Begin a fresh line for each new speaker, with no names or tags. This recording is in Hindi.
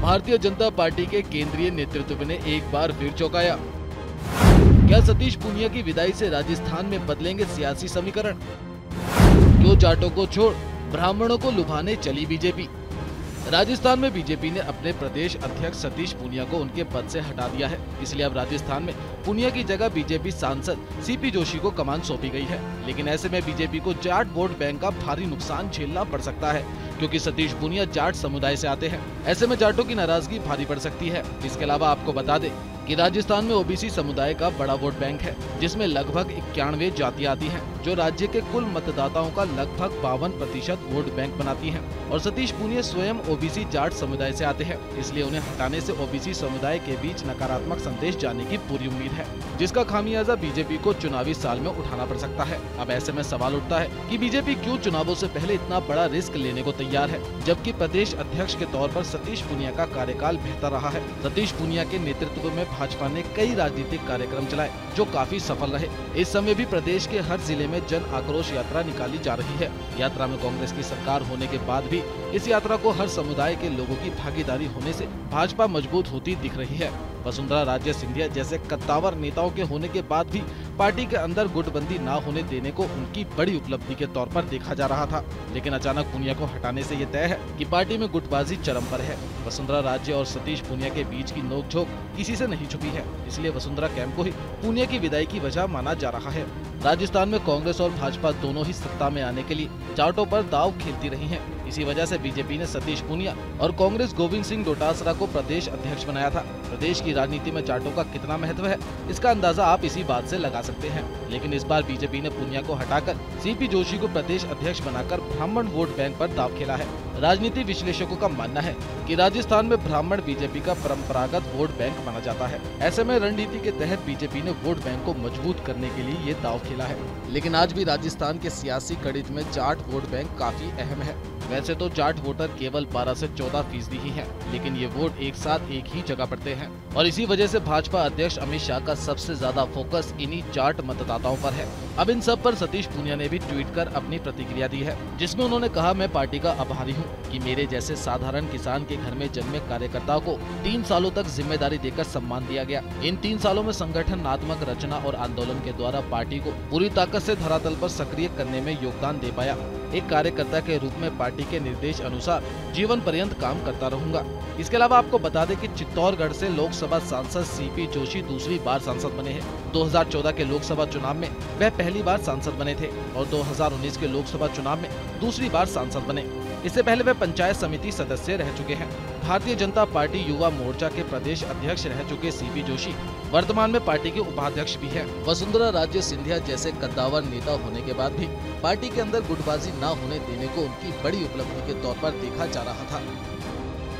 भारतीय जनता पार्टी के केंद्रीय नेतृत्व ने एक बार फिर चौंकाया। क्या सतीश पूनिया की विदाई से राजस्थान में बदलेंगे सियासी समीकरण? क्यों जाटों को छोड़ ब्राह्मणों को लुभाने चली बीजेपी? राजस्थान में बीजेपी ने अपने प्रदेश अध्यक्ष सतीश पूनिया को उनके पद से हटा दिया है। इसलिए अब राजस्थान में पूनिया की जगह बीजेपी सांसद सीपी जोशी को कमान सौंपी गई है। लेकिन ऐसे में बीजेपी को जाट वोट बैंक का भारी नुकसान झेलना पड़ सकता है, क्योंकि सतीश पूनिया जाट समुदाय से आते हैं। ऐसे में जाटों की नाराजगी भारी पड़ सकती है। इसके अलावा आपको बता दें कि राजस्थान में ओबीसी समुदाय का बड़ा वोट बैंक है, जिसमें लगभग 91 जातियां आती हैं, जो राज्य के कुल मतदाताओं का लगभग 52% वोट बैंक बनाती हैं। और सतीश पूनिया स्वयं ओबीसी जाट समुदाय से आते हैं, इसलिए उन्हें हटाने से ओबीसी समुदाय के बीच नकारात्मक संदेश जाने की पूरी उम्मीद है, जिसका खामियाजा बीजेपी को चुनावी साल में उठाना पड़ सकता है। अब ऐसे में सवाल उठता है कि बीजेपी क्यों चुनावों से पहले इतना बड़ा रिस्क लेने को तैयार है, जबकि प्रदेश अध्यक्ष के तौर पर सतीश पूनिया का कार्यकाल बेहतर रहा है। सतीश पूनिया के नेतृत्व में भाजपा ने कई राजनीतिक कार्यक्रम चलाए, जो काफी सफल रहे। इस समय भी प्रदेश के हर जिले में जन आक्रोश यात्रा निकाली जा रही है। यात्रा में कांग्रेस की सरकार होने के बाद भी इस यात्रा को हर समुदाय के लोगों की भागीदारी होने से भाजपा मजबूत होती दिख रही है। वसुंधरा राजे सिंधिया जैसे कद्दावर नेताओं के होने के बाद भी पार्टी के अंदर गुटबंदी न होने देने को उनकी बड़ी उपलब्धि के तौर पर देखा जा रहा था। लेकिन अचानक पूनिया को हटाने से ये तय है कि पार्टी में गुटबाजी चरम पर है। वसुंधरा राजे और सतीश पूनिया के बीच की नोकझोंक किसी से नहीं छुपी है, इसलिए वसुंधरा कैंप को ही पूनिया की विदाई की वजह माना जा रहा है। राजस्थान में कांग्रेस और भाजपा दोनों ही सत्ता में आने के लिए जाटों पर दांव खेलती रही हैं। इसी वजह से बीजेपी ने सतीश पूनिया और कांग्रेस गोविंद सिंह डोटासरा को प्रदेश अध्यक्ष बनाया था। प्रदेश की राजनीति में जाटों का कितना महत्व है, इसका अंदाजा आप इसी बात से लगा सकते हैं। लेकिन इस बार बीजेपी ने पूनिया को हटाकर सीपी जोशी को प्रदेश अध्यक्ष बनाकर ब्राह्मण वोट बैंक पर दांव खेला है। राजनीति विश्लेषकों का मानना है कि राजस्थान में ब्राह्मण बीजेपी का परंपरागत वोट बैंक माना जाता है। ऐसे में रणनीति के तहत बीजेपी ने वोट बैंक को मजबूत करने के लिए ये दांव खेला है। लेकिन आज भी राजस्थान के सियासी कड़ित में जाट वोट बैंक काफी अहम है। वैसे तो जाट वोटर केवल 12 से 14% ही हैं, लेकिन ये वोट एक साथ एक ही जगह पड़ते हैं और इसी वजह से भाजपा अध्यक्ष अमित शाह का सबसे ज्यादा फोकस इन्हीं जाट मतदाताओं पर है। अब इन सब पर सतीश पूनिया ने भी ट्वीट कर अपनी प्रतिक्रिया दी है, जिसमें उन्होंने कहा, मैं पार्टी का आभारी हूँ कि मेरे जैसे साधारण किसान के घर में जन्मे कार्यकर्ता को 3 सालों तक जिम्मेदारी देकर सम्मान दिया गया। इन 3 सालों में संगठनात्मक रचना और आंदोलन के द्वारा पार्टी को पूरी ताकत से धरातल पर सक्रिय करने में योगदान दे पाया। एक कार्यकर्ता के रूप में पार्टी के निर्देश अनुसार जीवन पर्यंत काम करता रहूंगा। इसके अलावा आपको बता दें कि चित्तौड़गढ़ से लोकसभा सांसद सीपी जोशी दूसरी बार सांसद बने हैं। 2014 के लोकसभा चुनाव में वह पहली बार सांसद बने थे और 2019 के लोकसभा चुनाव में दूसरी बार सांसद बने। इससे पहले वे पंचायत समिति सदस्य रह चुके हैं। भारतीय जनता पार्टी युवा मोर्चा के प्रदेश अध्यक्ष रह चुके सीपी जोशी वर्तमान में पार्टी के उपाध्यक्ष भी हैं। वसुंधरा राजे सिंधिया जैसे कद्दावर नेता होने के बाद भी पार्टी के अंदर गुटबाजी न होने देने को उनकी बड़ी उपलब्धि के तौर पर देखा जा रहा था।